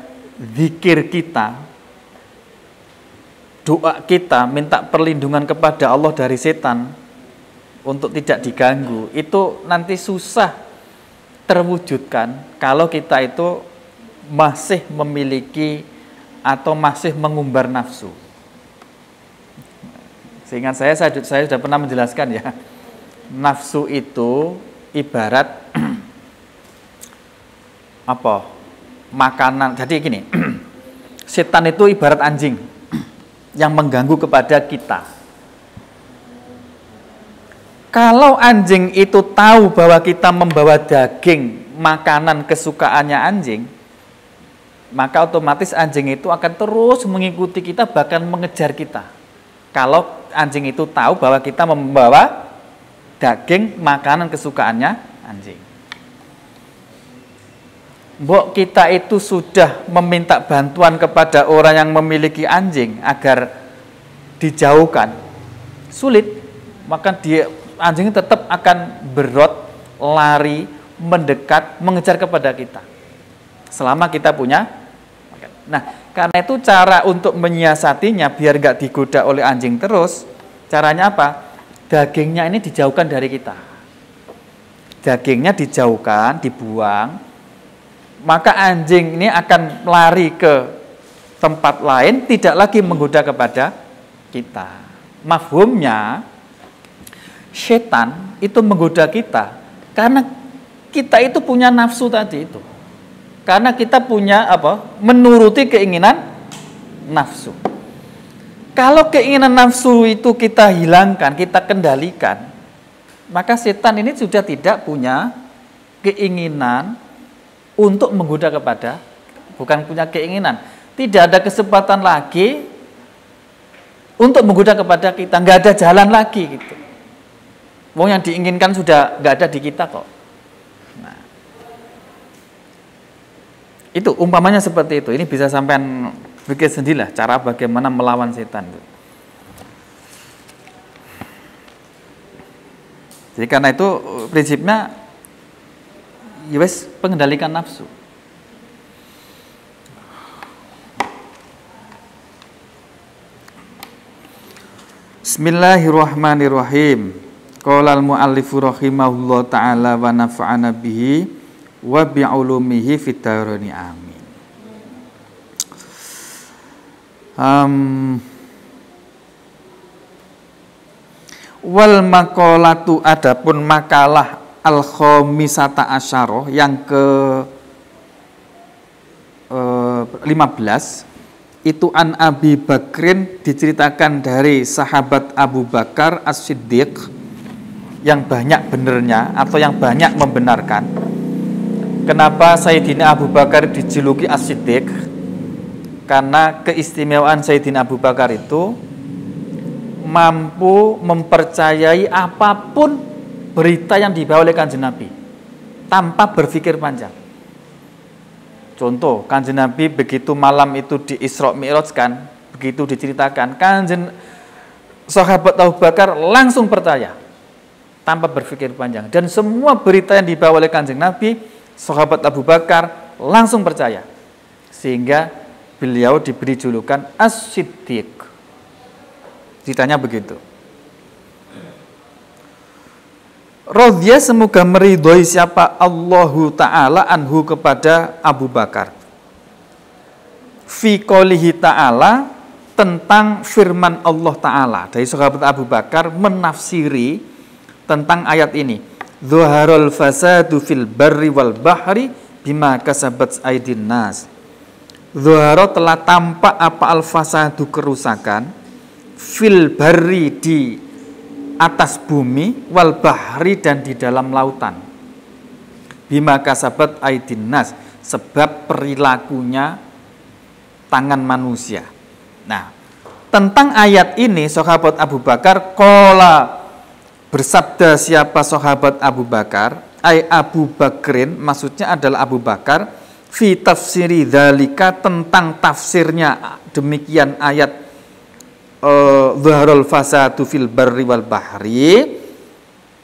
zikir kita, doa kita, minta perlindungan kepada Allah dari setan untuk tidak diganggu, itu nanti susah terwujudkan kalau kita itu masih memiliki atau masih mengumbar nafsu. Seingat saya sudah pernah menjelaskan ya, nafsu itu ibarat apa? Makanan. Jadi gini, setan itu ibarat anjing yang mengganggu kepada kita. Kalau anjing itu tahu bahwa kita membawa daging, makanan kesukaannya anjing, maka otomatis anjing itu akan terus mengikuti kita, bahkan mengejar kita. Kalau anjing itu tahu bahwa kita membawa daging, makanan kesukaannya anjing. Mbok kita itu sudah meminta bantuan kepada orang yang memiliki anjing agar dijauhkan, sulit, maka anjing tetap akan berot, lari, mendekat, mengejar kepada kita. Selama kita punya. Nah, karena itu cara untuk menyiasatinya biar nggak digoda oleh anjing terus, caranya apa? Dagingnya ini dijauhkan dari kita. Dagingnya dijauhkan, dibuang, maka anjing ini akan lari ke tempat lain, tidak lagi menggoda kepada kita. Mafhumnya, setan itu menggoda kita karena kita itu punya nafsu tadi itu. Karena kita punya menuruti keinginan nafsu. Kalau keinginan nafsu itu kita hilangkan, kita kendalikan, maka setan ini sudah tidak punya keinginan untuk menggoda kepada, bukan punya keinginan, tidak ada kesempatan lagi untuk menggoda kepada kita, nggak ada jalan lagi gitu. Wong yang diinginkan sudah nggak ada di kita kok. Nah, itu umpamanya seperti itu. Ini bisa sampean pikir sendirilah cara bagaimana melawan setan. Jadi karena itu prinsipnya ya wes pengendalikan nafsu. Bismillahirrahmanirrahim. Qala al-muallifu rahimahullah ta'ala wa nafa'ana bihi wa bi'ulumihi fid dharain amin. Wal maqalatu, adapun makalah al-khamisata asyarah yang ke 15 itu an Abi Bakrin, diceritakan dari sahabat Abu Bakar As-Siddiq yang banyak benernya atau yang banyak membenarkan. Kenapa Sayyidina Abu Bakar dijuluki As-Siddiq? Karena keistimewaan Sayyidina Abu Bakar itu mampu mempercayai apapun berita yang dibawa oleh Kanjeng Nabi tanpa berpikir panjang. Contoh, Kanjeng Nabi begitu malam itu di Isra Mi'raj kan, begitu diceritakan, Kanjeng sahabat Abu Bakar langsung percaya tanpa berpikir panjang. Dan semua berita yang dibawa oleh Kanjeng Nabi, sahabat Abu Bakar langsung percaya. Sehingga beliau diberi julukan As-Siddiq. Ceritanya begitu. Radhiya, semoga meridhoi siapa Allahu Ta'ala anhu kepada Abu Bakar. Fi qoulihi ta'ala, tentang firman Allah Ta'ala. Dari sahabat Abu Bakar menafsiri tentang ayat ini. Zuharul fasadu fil barri wal bahri bima kasabat aydin nas. Zuharo, telah tampak apa al-fasadu, kerusakan, fil barri, di atas bumi, wal bahri, dan di dalam lautan. Bima kasabat aydin nas, sebab perilakunya tangan manusia. Nah, tentang ayat ini sahabat Abu Bakar qala, bersabda siapa sahabat Abu Bakar, ai Abu Bakrin, maksudnya adalah Abu Bakar, fi tafsiri dzalika, tentang tafsirnya demikian ayat Zuharul fasadu fil barri wal bahri.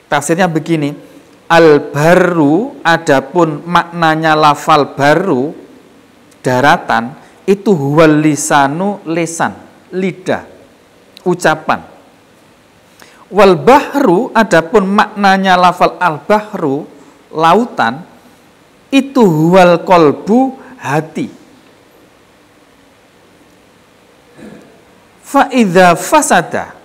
Tafsirnya begini, al baru, adapun maknanya lafal baru, daratan, itu huwal lisanu, lisan, lidah, ucapan. Wal bahru, adapun maknanya lafal al bahru, lautan, itu huwal kolbu, hati. Fa'idha fasada,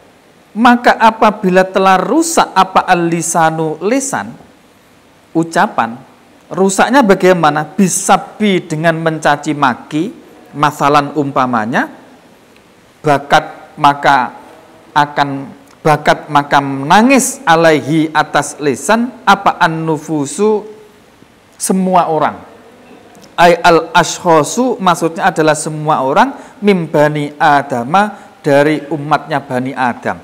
maka apabila telah rusak apa al-lisanu, lisan, ucapan, rusaknya bagaimana? Bisabi, dengan mencaci maki, masalan umpamanya, bakat maka menangis alaihi, atas lisan, apa an-nufusu, semua orang. Ay al-ashkhosu, maksudnya adalah semua orang, mimbani adama, dari umatnya Bani Adam.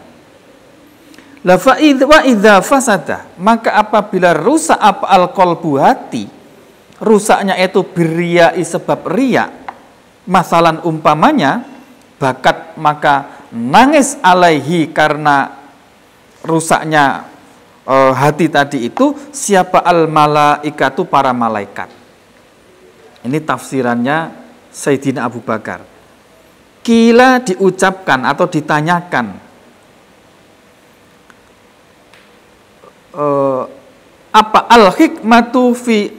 La fa idza fasada, maka apabila rusak apa al-qalbu, hati, rusaknya itu birriya, sebab riya, masalan umpamanya, bakat maka nangis alaihi, karena rusaknya hati tadi itu, siapa al-malaikatu, para malaikat. Ini tafsirannya Sayyidina Abu Bakar. Kila, diucapkan atau ditanyakan, apa al-hikmatu fi,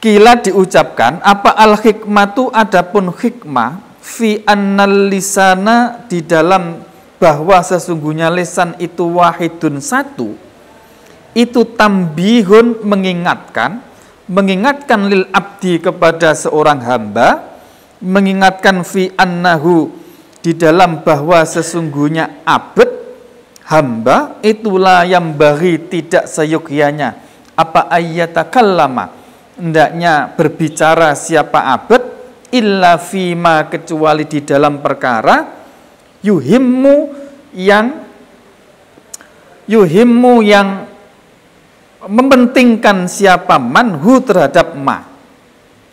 kila diucapkan, apa al-hikmatu, adapun hikmah, fi annal lisana, di dalam bahwa sesungguhnya lisan itu wahidun, satu, itu tambihun, mengingatkan lil abdi, kepada seorang hamba, mengingatkan fi annahu, di dalam bahwa sesungguhnya abd, hamba, itulah yang bagi, tidak seyogyanya apa ayyatakallama, hendaknya berbicara siapa abd, illa fima, kecuali di dalam perkara, yuhimmu, yang yuhimmu yang mementingkan siapa manhu terhadap ma,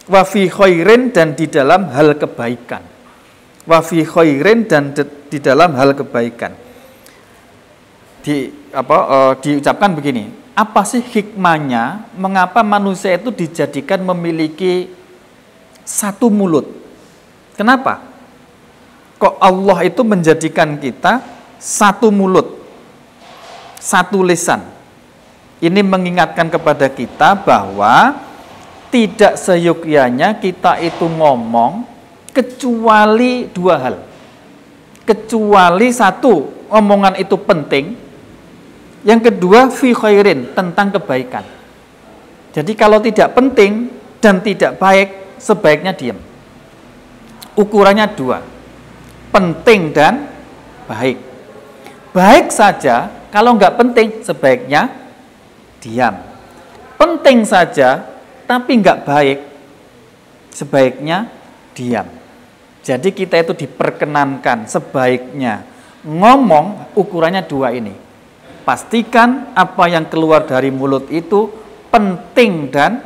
wa fi khairin dan di dalam hal kebaikan, wa fi khairin dan di dalam hal kebaikan. Diucapkan begini, apa sih hikmahnya mengapa manusia itu dijadikan memiliki satu mulut? Kenapa kok Allah itu menjadikan kita satu mulut, satu lisan? Ini mengingatkan kepada kita bahwa tidak seyogyanya kita itu ngomong kecuali dua hal. Kecuali satu, omongan itu penting. Yang kedua, fi khairin, tentang kebaikan. Jadi kalau tidak penting dan tidak baik, sebaiknya diam. Ukurannya dua, penting dan baik. Baik saja, kalau nggak penting, sebaiknya diam. Penting saja, tapi nggak baik, sebaiknya diam. Jadi kita itu diperkenankan sebaiknya ngomong, ukurannya dua ini. Pastikan apa yang keluar dari mulut itu penting dan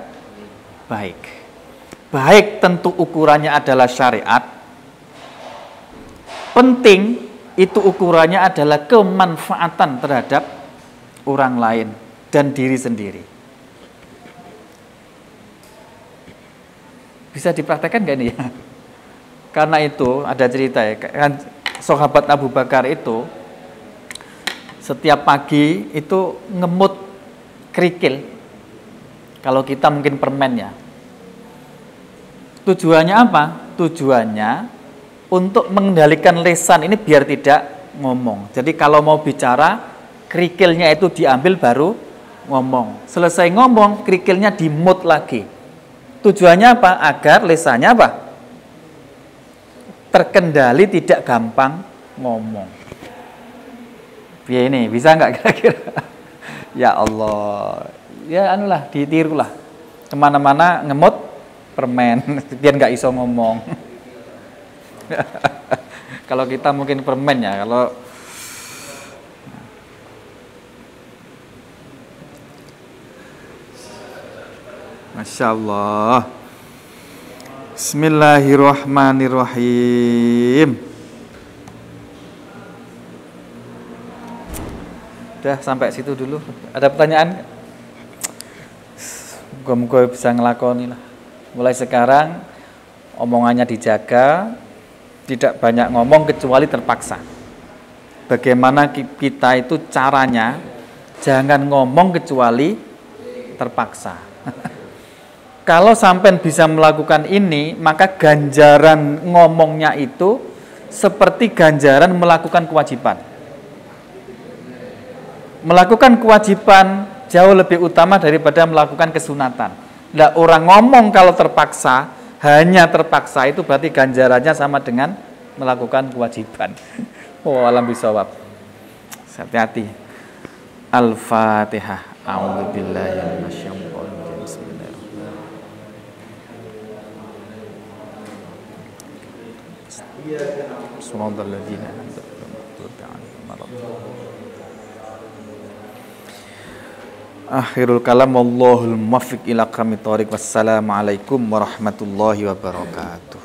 baik. Baik tentu ukurannya adalah syariat. Penting itu ukurannya adalah kemanfaatan terhadap orang lain dan diri sendiri. Bisa dipraktekkan gak ini ya? Karena itu ada cerita ya, kan sahabat Abu Bakar itu setiap pagi itu ngemut kerikil. Kalau kita mungkin permen ya. Tujuannya apa? Tujuannya untuk mengendalikan lisan ini biar tidak ngomong. Jadi kalau mau bicara, kerikilnya itu diambil baru ngomong. Selesai ngomong, kerikilnya dimut lagi. Tujuannya apa? Agar lisannya apa? Terkendali, tidak gampang ngomong. Ya ini bisa nggak kira-kira? Ya Allah, ya anulah, ditirulah. Kemana-mana ngemut permen, biar nggak iso ngomong. Kalau kita mungkin permen ya, kalau Masya Allah. Bismillahirrahmanirrahim. Udah sampai situ dulu. Ada pertanyaan? Moga-moga bisa ngelakoni lah. Mulai sekarang omongannya dijaga, tidak banyak ngomong kecuali terpaksa. Bagaimana kita itu caranya? Jangan ngomong kecuali terpaksa. Kalau sampai bisa melakukan ini, maka ganjaran ngomongnya itu seperti ganjaran melakukan kewajiban. Melakukan kewajiban jauh lebih utama daripada melakukan kesunatan. Nah, orang ngomong kalau terpaksa, hanya terpaksa itu berarti ganjarannya sama dengan melakukan kewajiban. Oh, alam bisawab. Hati-hati. Al-Fatihah. A'udzubillahi minasyaitonir rajim. Bismillahirrahmanirrahim. Akhirul kalam, wallahul muwaffiq ila aqwamit thoriq. Wassalamualaikum warahmatullahi wabarakatuh.